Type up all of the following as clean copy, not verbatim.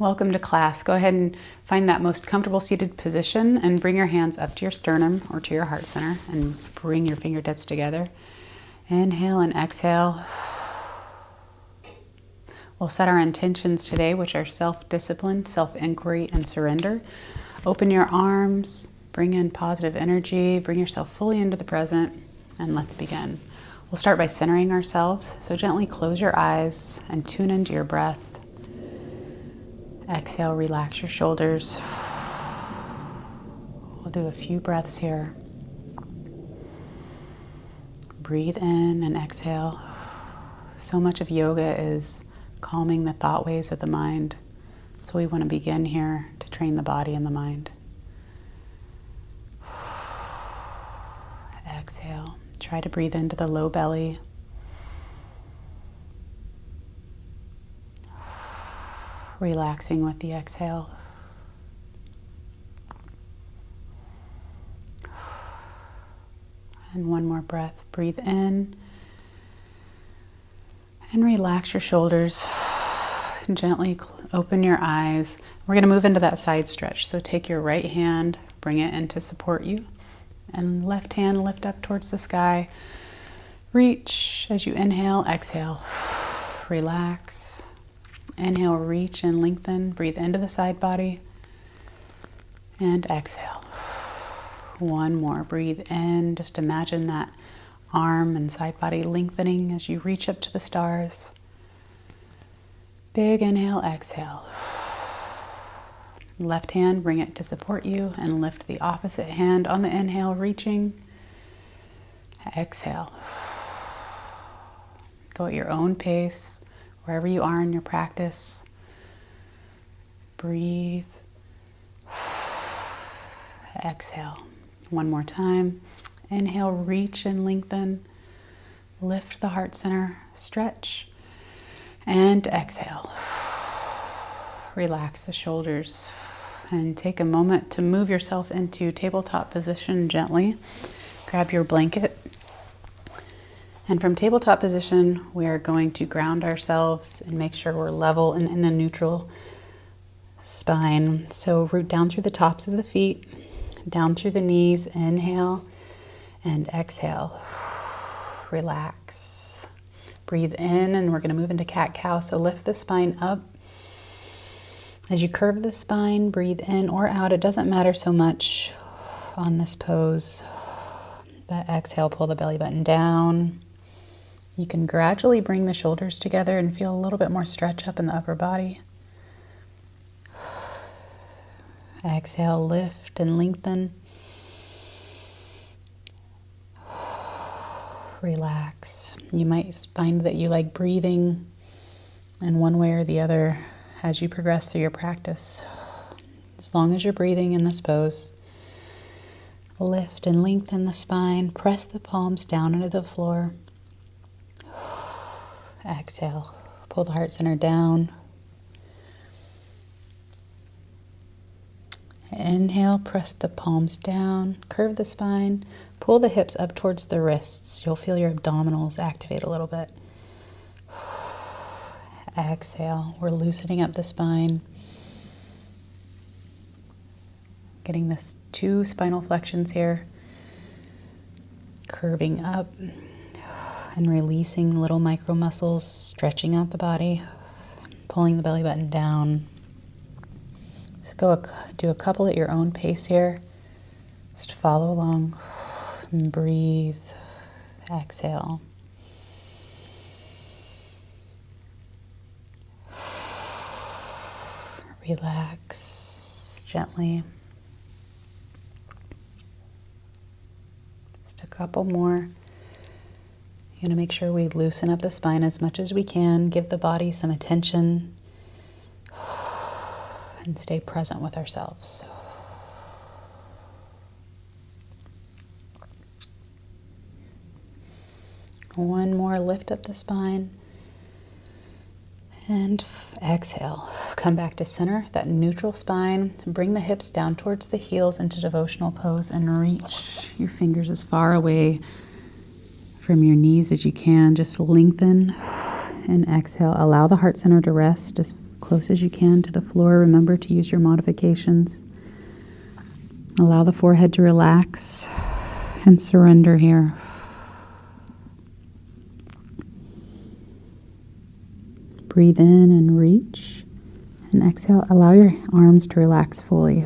Welcome to class. Go ahead and find that most comfortable seated position and bring your hands up to your sternum or to your heart center and bring your fingertips together. Inhale and exhale. We'll set our intentions today, which are self-discipline, self-inquiry, and surrender. Open your arms, bring in positive energy, bring yourself fully into the present, and let's begin. We'll start by centering ourselves. So gently close your eyes and tune into your breath. Exhale, relax your shoulders. We'll do a few breaths here. Breathe in and exhale. So much of yoga is calming the thought waves of the mind. So we want to begin here to train the body and the mind. Exhale. Try to breathe into the low belly. Relaxing with the exhale. And one more breath. Breathe in and relax your shoulders. And gently open your eyes. We're going to move into that side stretch. So take your right hand, bring it in to support you, and left hand lift up towards the sky. Reach as you inhale, exhale. Relax. Inhale, reach and lengthen. Breathe into the side body. And exhale. One more. Breathe in. Just imagine that arm and side body lengthening as you reach up to the stars. Big inhale, exhale. Left hand, bring it to support you and lift the opposite hand on the inhale, reaching. Exhale. Go at your own pace. Wherever you are in your practice, breathe, exhale. One more time. Inhale, reach and lengthen, lift the heart center, stretch, and exhale. Relax the shoulders and take a moment to move yourself into tabletop position gently. Grab your blanket. And from tabletop position, we are going to ground ourselves and make sure we're level and in a neutral spine. So root down through the tops of the feet, down through the knees, inhale and exhale. Relax. Breathe in and we're going to move into cat-cow. So lift the spine up. As you curve the spine, breathe in or out. It doesn't matter so much on this pose. But exhale, pull the belly button down. You can gradually bring the shoulders together and feel a little bit more stretch up in the upper body. Exhale, lift and lengthen. Relax. You might find that you like breathing in one way or the other as you progress through your practice. As long as you're breathing in this pose, lift and lengthen the spine. Press the palms down into the floor. Exhale. Pull the heart center down. Inhale, press the palms down, curve the spine, pull the hips up towards the wrists. You'll feel your abdominals activate a little bit. Exhale, we're loosening up the spine. Getting this 2 spinal flexions here. Curving up and releasing little micro muscles, stretching out the body, pulling the belly button down. Let's go do a couple at your own pace here. Just follow along and breathe. Exhale. Relax gently. Just a couple more. You're going to make sure we loosen up the spine as much as we can, give the body some attention, and stay present with ourselves. One more, lift up the spine, and exhale. Come back to center, that neutral spine. Bring the hips down towards the heels into devotional pose and reach your fingers as far away from your knees as you can. Just lengthen and exhale. Allow the heart center to rest. Just close as you can to the floor. Remember to use your modifications. Allow the forehead to relax and surrender here. Breathe in and reach. And exhale, allow your arms to relax fully.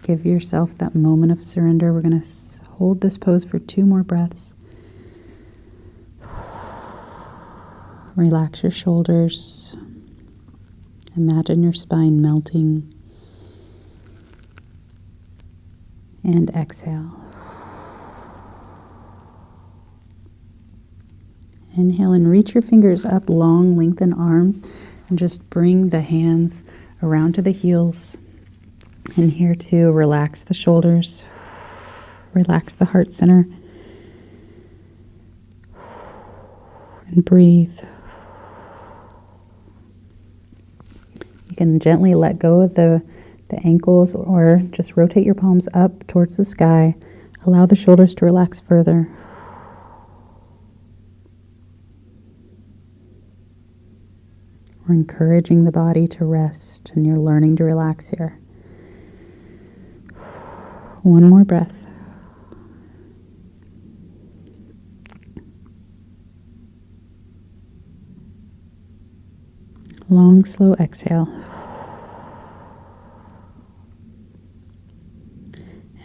Give yourself that moment of surrender. We're going to hold this pose for 2 more breaths. Relax your shoulders. Imagine your spine melting. And exhale. Inhale and reach your fingers up long, lengthen arms, and just bring the hands around to the heels. And here too, relax the shoulders, relax the heart center, and breathe. You can gently let go of the ankles or just rotate your palms up towards the sky. Allow the shoulders to relax further. We're encouraging the body to rest, and you're learning to relax here. 1 more breath. Long, slow exhale.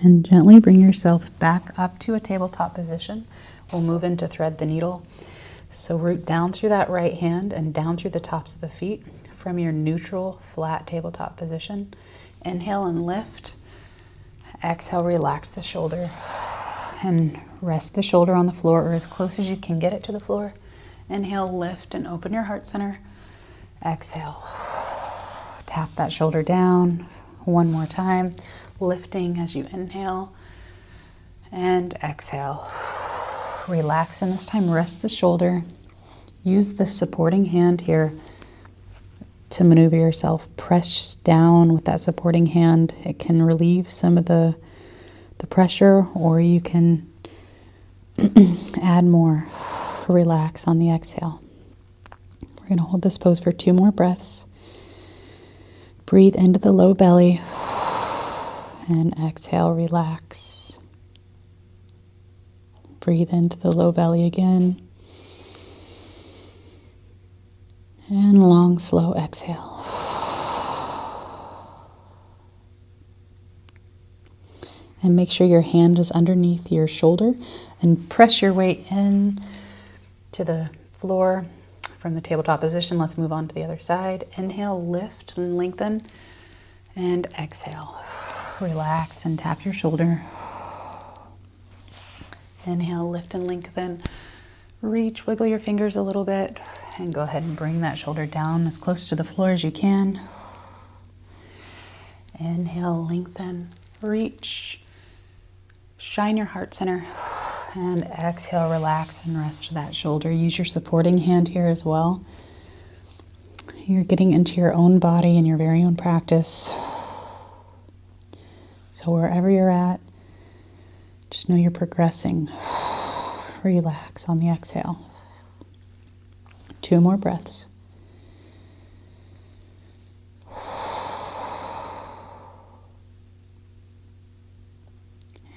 And gently bring yourself back up to a tabletop position. We'll move into thread the needle. So root down through that right hand and down through the tops of the feet from your neutral, flat tabletop position. Inhale and lift. Exhale, relax the shoulder. And rest the shoulder on the floor or as close as you can get it to the floor. Inhale, lift and open your heart center. Exhale. Tap that shoulder down. 1 more time. Lifting as you inhale. And exhale. Relax, and this time rest the shoulder. Use the supporting hand here to maneuver yourself. Press down with that supporting hand. It can relieve some of the pressure, or you can add more. Relax on the exhale. We're going to hold this pose for 2 more breaths. Breathe into the low belly and exhale, relax. Breathe into the low belly again. And long, slow exhale. And make sure your hand is underneath your shoulder and press your weight in to the floor from the tabletop position. Let's move on to the other side. Inhale, lift and lengthen. And exhale. Relax and tap your shoulder. Inhale, lift and lengthen. Reach, wiggle your fingers a little bit, and go ahead and bring that shoulder down as close to the floor as you can. Inhale, lengthen, reach, shine your heart center, and exhale, relax and rest that shoulder. Use your supporting hand here as well. You're getting into your own body and your very own practice. So wherever you're at, just know you're progressing. Relax on the exhale. 2 more breaths.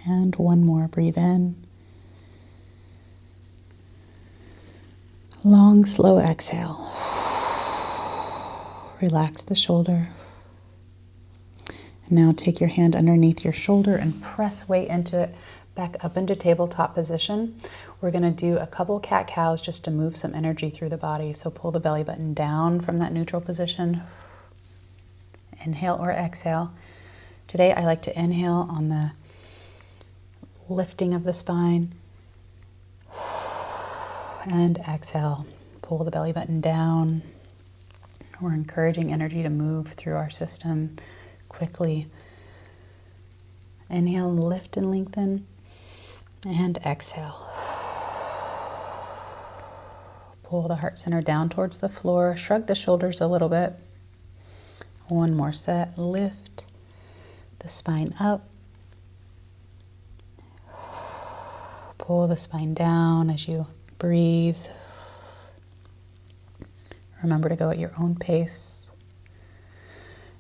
And 1 more. Breathe in. Long, slow exhale. Relax the shoulder. And now take your hand underneath your shoulder and press weight into it. Back up into tabletop position. We're going to do a couple cat-cows just to move some energy through the body. So pull the belly button down from that neutral position. Inhale or exhale. Today I like to inhale on the lifting of the spine. And exhale. Pull the belly button down. We're encouraging energy to move through our system quickly. Inhale, lift and lengthen. And exhale. Pull the heart center down towards the floor. Shrug the shoulders a little bit. 1 more set. Lift the spine up. Pull the spine down as you breathe. Remember to go at your own pace.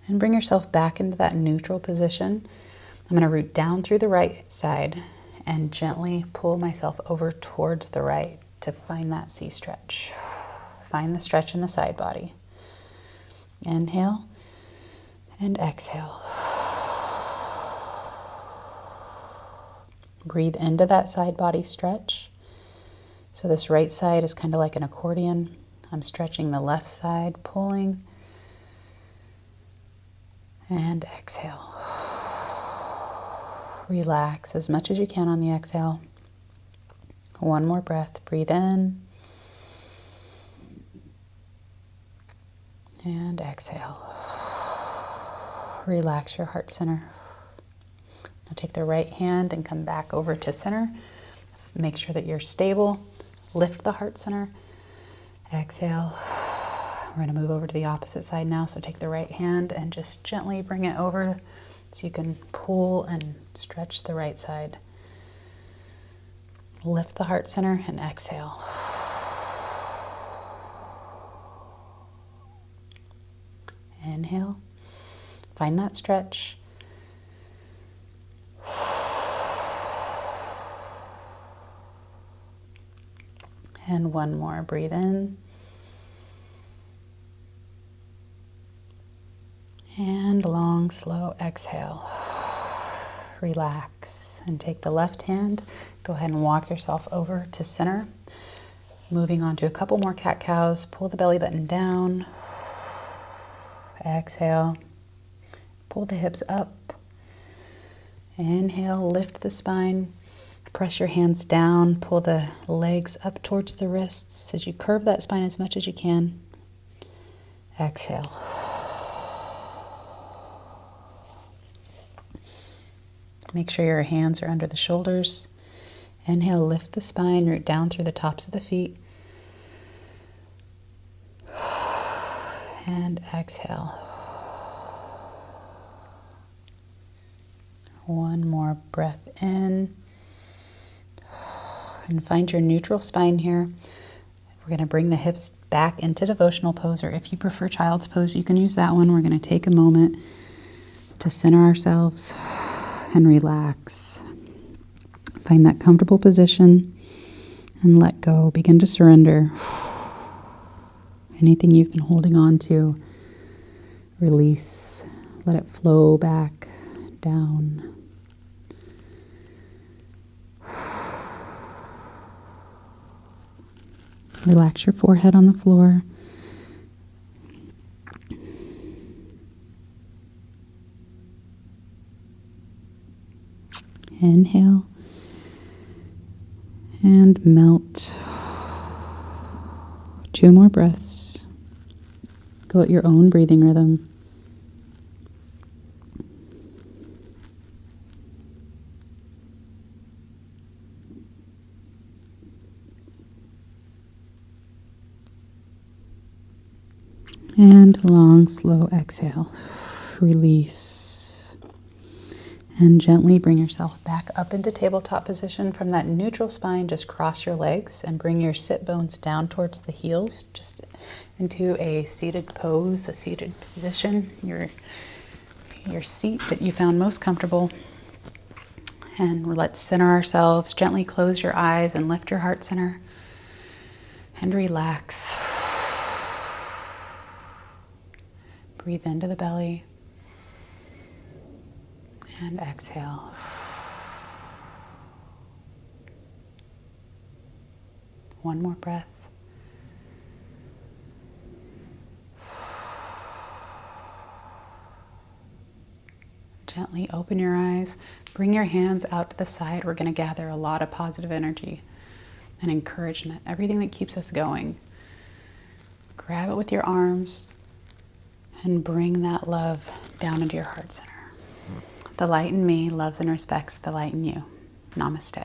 And bring yourself back into that neutral position. I'm going to root down through the right side and gently pull myself over towards the right to find that C stretch. Find the stretch in the side body. Inhale and exhale. Breathe into that side body stretch. So this right side is kind of like an accordion. I'm stretching the left side, pulling, and exhale. Relax as much as you can on the exhale. One more breath. Breathe in. And exhale. Relax your heart center. Now take the right hand and come back over to center. Make sure that you're stable. Lift the heart center. Exhale. We're going to move over to the opposite side now. So take the right hand and just gently bring it over so you can pull and stretch the right side. Lift the heart center and exhale. Inhale. Find that stretch. And one more. Breathe in. And long, slow exhale. Relax and take the left hand. Go ahead and walk yourself over to center. Moving on to a couple more cat-cows. Pull the belly button down. Exhale. Pull the hips up. Inhale, lift the spine. Press your hands down. Pull the legs up towards the wrists as you curve that spine as much as you can. Exhale. Make sure your hands are under the shoulders. Inhale, lift the spine, root down through the tops of the feet. And exhale. One more breath in. And find your neutral spine here. We're going to bring the hips back into devotional pose, or if you prefer child's pose, you can use that one. We're going to take a moment to center ourselves and relax. Find that comfortable position and let go. Begin to surrender. Anything you've been holding on to, release. Let it flow back down. Relax your forehead on the floor. Inhale and melt. 2 more breaths. Go at your own breathing rhythm. And long, slow exhale. Release. And gently bring yourself back up into tabletop position. From that neutral spine, just cross your legs and bring your sit bones down towards the heels, just into a seated pose, a seated position, your seat that you found most comfortable. And let's center ourselves. Gently close your eyes and lift your heart center and relax. Breathe into the belly and exhale. One more breath. Gently open your eyes. Bring your hands out to the side. We're going to gather a lot of positive energy and encouragement, everything that keeps us going. Grab it with your arms and bring that love down into your heart center. The light in me loves and respects the light in you. Namaste.